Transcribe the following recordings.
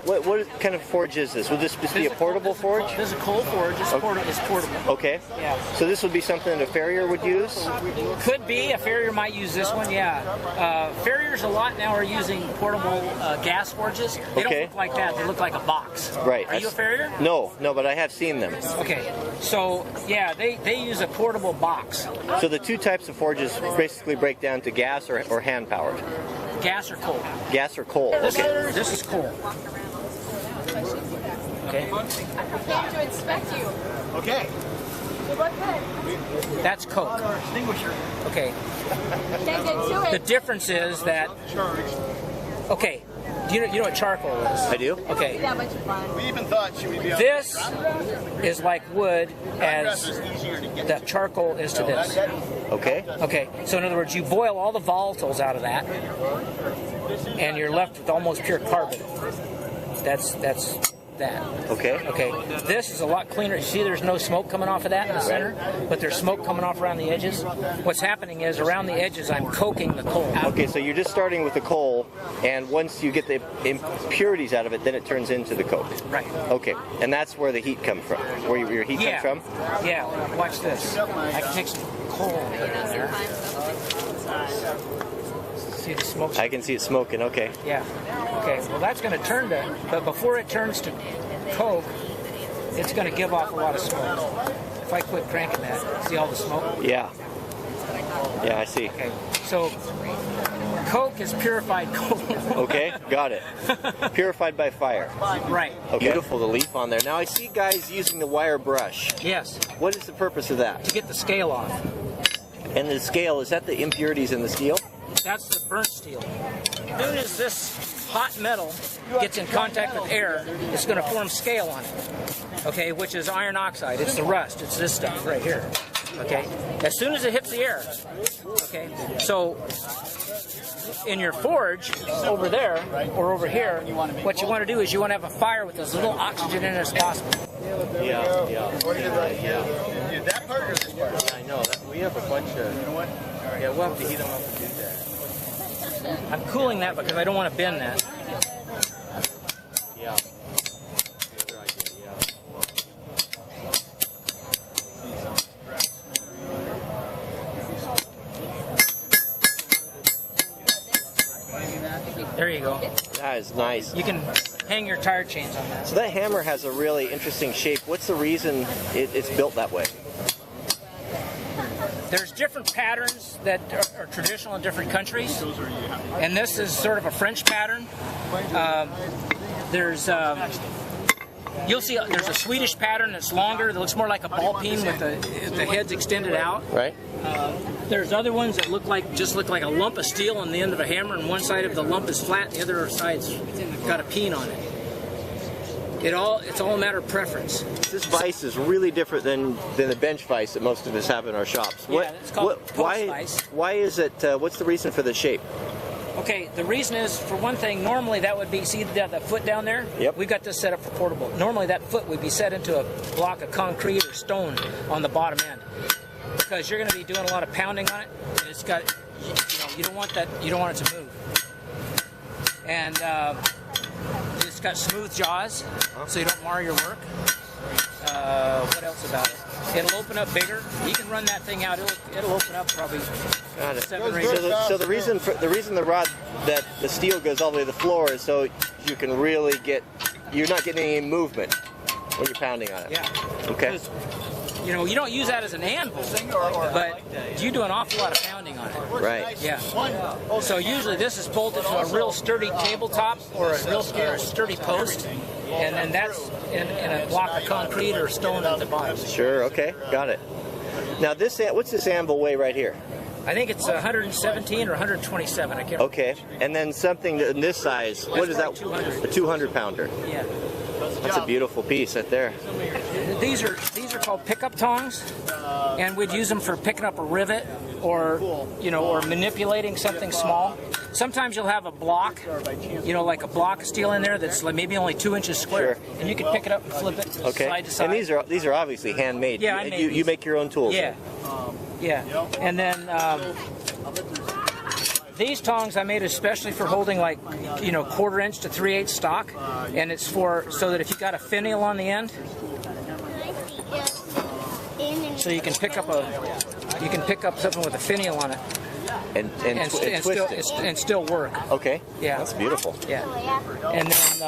what kind of forge is this? Will this be a portable forge? This is a coal forge. It's portable. Okay. Yeah. So this would be something that a farrier would use? Could be. A farrier might use this one, yeah. Farriers a lot now are using portable gas forges. They don't look like that. They look like a box. Right. Are you a farrier? No, but I have seen them. Okay. So, yeah, they use a portable box. So the two types of forges basically break down to gas or hand-powered? Gas or coal. Gas or coal. Okay. This is coal. Okay. I came to inspect you. Okay. That's coke. Okay. Can't get to it. The difference is that. Okay. You know what charcoal is? I do. Okay. That much fun. We even thought she would be on This is like wood as the charcoal is to this. Okay. Okay. So in other words, you boil all the volatiles out of that, and you're left with almost pure carbon. That's that. Okay. Okay. This is a lot cleaner. See, there's no smoke coming off of that in the center, but there's smoke coming off around the edges. What's happening is around the edges, I'm coking the coal. Okay, so you're just starting with the coal, and once you get the impurities out of it, then it turns into the coke. Right. Okay, and that's where the heat comes from. Where your heat comes from? Yeah. Watch this. I can take some coal and put it in there. See the smoke? I can see it smoking. Okay. Yeah. Okay. Well, that's going to turn to, but before it turns to coke, it's going to give off a lot of smoke. If I quit cranking that, see all the smoke? Yeah. Yeah, I see. Okay. So, coke is purified coal. Okay, got it. Purified by fire. Right. Okay. Beautiful, the leaf on there. Now I see guys using the wire brush. Yes. What is the purpose of that? To get the scale off. And the scale, is that the impurities in the steel? That's the burnt steel. As soon as this hot metal gets in contact with air, it's going to form scale on it. Okay, which is iron oxide. It's the rust. It's this stuff right here. Okay. As soon as it hits the air. Okay. So in your forge over there or over here, what you want to do is you want to have a fire with as little oxygen in it as possible. Yeah. that part or this part? I know. We have a bunch of. You know what? Yeah, we'll have to heat them up and do that. I'm cooling that because I don't want to bend that. Yeah. There you go. That is nice. You can hang your tire chains on that. So that hammer has a really interesting shape. What's the reason it's built that way? There's different patterns that are traditional in different countries, and this is sort of a French pattern. You'll see there's a Swedish pattern that's longer, that looks more like a ball peen with the heads extended out. Right. There's other ones that look like a lump of steel on the end of a hammer, and one side of the lump is flat, and the other side's got a peen on it. It's all a matter of preference. This vise is really different than the bench vise that most of us have in our shops. Yeah, it's called post vise. Why is it? What's the reason for the shape? Okay, the reason is, for one thing, normally that would be, see that foot down there? Yep. We've got this set up for portable. Normally that foot would be set into a block of concrete or stone on the bottom end, because you're going to be doing a lot of pounding on it, and it's got, you don't want it to move. And it's got smooth jaws, so you don't mar your work. What else about it? It'll open up bigger. You can run that thing out. It'll open up probably 7 or 8. So the reason the rod that the steel goes all the way to the floor is so you can really you're not getting any movement when you're pounding on it. Yeah. Okay. You don't use that as an anvil, but you do an awful lot of pounding on it. Right. Yeah. So usually this is bolted to a real sturdy tabletop or a sturdy post, and then that's in a block of concrete or stone at the bottom. Sure. Okay. Got it. Now what's this anvil weigh right here? I think it's 117 or 127. I can't remember. Okay. And then something in this size. What is that? 200. A 200 pounder. Yeah. That's a beautiful piece right there. These are called pickup tongs, and we'd use them for picking up a rivet or or manipulating something small. Sometimes you'll have a block, like a block of steel in there that's like maybe only 2 inches square, and you can pick it up and flip it side to side. And these are obviously handmade. Yeah, I made you make your own tools. Yeah. Yeah. And then these tongs I made especially for holding like, you know, 1/4 inch to 3/8 stock, and it's for so that if you got a finial on the end, so you can pick up something with a finial on it And twist it. and still work. Okay. Yeah. That's beautiful. Yeah. And then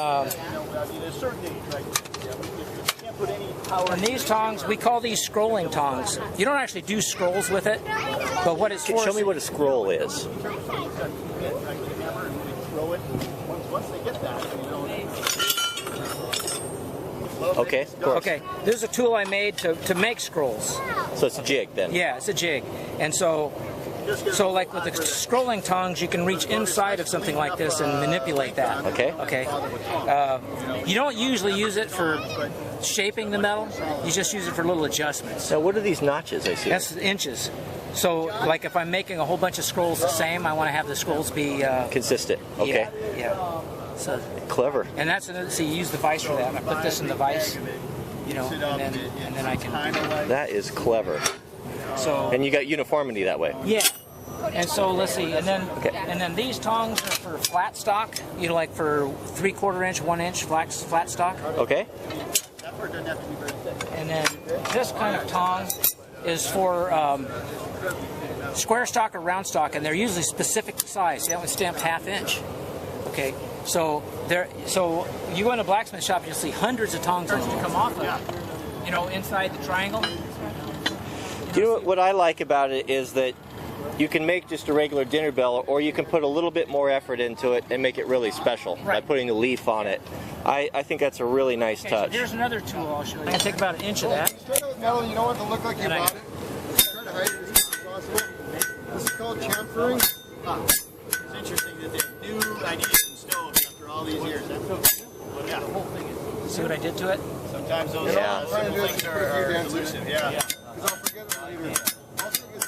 on these tongs, we call these scrolling tongs. You don't actually do scrolls with it, but what it's for. Show me what a scroll is. Okay, of course. Okay, this is a tool I made to make scrolls. So it's a jig then? Yeah, it's a jig. And so like with the scrolling tongs, you can reach inside of something like this and manipulate that. Okay. Okay. You don't usually use it for shaping the metal. You just use it for little adjustments. Now, what are these notches I see? That's inches. So, like if I'm making a whole bunch of scrolls the same, I want to have the scrolls be consistent. Okay. Yeah. So clever. And that's another. See, you use the vise for that. I put this in the vise, you know, and then I can. That is clever. So. And you got uniformity that way. Yeah. And so let's see, and then these tongs are for flat stock, you know, like for 3/4 inch, 1 inch flat stock. Okay. And then this kind of tong is for square stock or round stock, and they're usually specific size. See, that one's stamped 1/2 inch. Okay, so you go in a blacksmith shop, you'll see hundreds of tongs to come off of, you know, inside the triangle. You know what I like about it is that you can make just a regular dinner bell, or you can put a little bit more effort into it and make it really special by putting a leaf on it. I think that's a really nice touch. So here's another tool I'll show you. I can take about an inch of that. Start out with metal, you don't want it to look like you bought it. Try to hide it as much as possible. This is called chamfering. It's interesting that they have new ideas in stoves after all these years. Yeah. See what I did to it? Sometimes those simple things are elusive. Yeah. Because I'll forget it later. Also get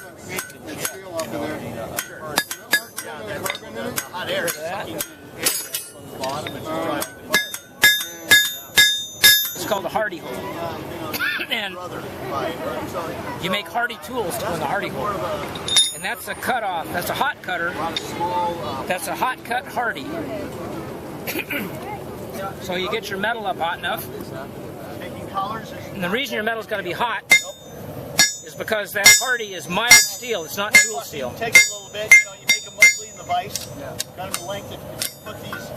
that scale off in there. Hot air sucking from the bottom and just driving the fire. It's called a hardy hole. And you make hardy tools to go in the hardy hole. And that's a cutoff. That's a hot cutter. That's a hot cut hardy. So you get your metal up hot enough. And the reason your metal's got to be hot is because that hardy is mild steel. It's not tool steel. Take it a little bit. You know, you make them mostly in the vise. Kind of the length that you put these.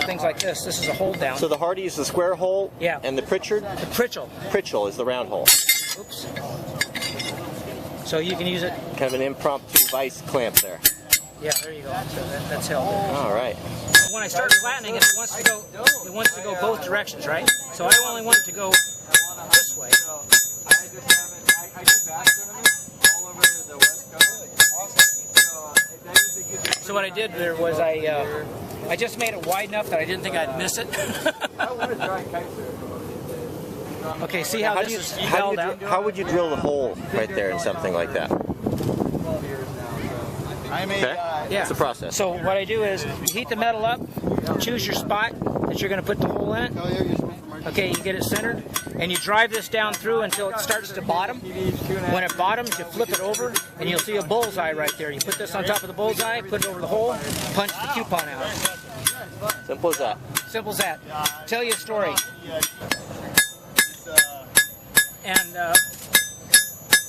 Things like this. This is a hold down. So the hardy is the square hole, Yeah. and the Pritchard? The Pritchell. Pritchell is the round hole. Oops. So you can use it. Kind of an impromptu vise clamp there. Yeah, there you go. So that's held. All right. When I start flattening it, it wants to go both directions, right? So I only want it to go this way. So what I did there was I just made it wide enough that I didn't think I'd miss it. Okay, see how this is held out? How would you drill the hole right there in something like that? Okay. Yeah. It's the process. So what I do is you heat the metal up, choose your spot that you're going to put the hole in it. Okay, you get it centered, and you drive this down through until it starts to bottom. When it bottoms, you flip it over, and you'll see a bullseye right there. You put this on top of the bullseye, put it over the hole, punch the coupon out. Simple as that. Simple as that. Tell you a story. And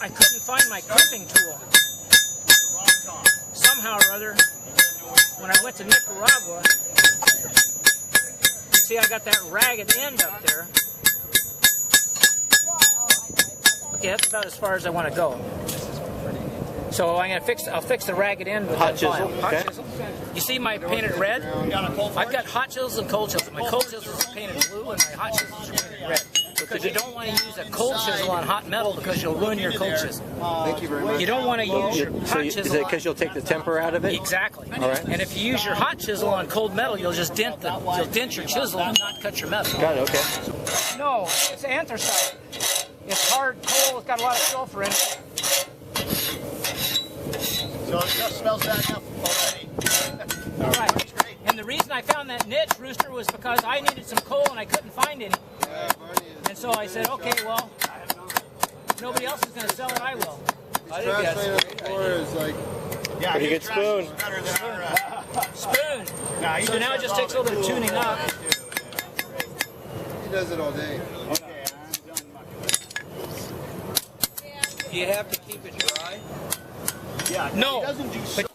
I couldn't find my crimping tool. Somehow or other, when I went to Nicaragua, you see I got that ragged end up there. Okay, that's about as far as I want to go. So I'll fix the ragged end with hot that chisel. file. Hot Okay. chisel. You see my painted red? I've got hot chisels and cold chisels. My cold chisels are painted blue and my hot chisels are painted red. Because you don't want to use a cold chisel on hot metal because you'll ruin your cold chisel. Thank you very much. You don't want to use your hot Is chisel. it because you'll take the temper out of it? Exactly. All right. And if you use your hot chisel on cold metal, you'll just dent your chisel and not cut your metal. Got it. Okay. No, it's anthracite. It's hard coal. It's got a lot of sulfur in it. So it just smells bad enough already. Right. And the reason I found that niche, Rooster, was because I needed some coal and I couldn't find any. And so I said, okay, well, if nobody else is going to sell it, I will. Trash laying on the floor is like Yeah, Pretty his good trash spoon. is better than our, Spoon. nah, he So now it has just all takes a the little bit of tools tuning and up. everything, too. He does it all day. Okay, I'm done mucking. Do you have to keep it dry? Yeah, No, he doesn't do but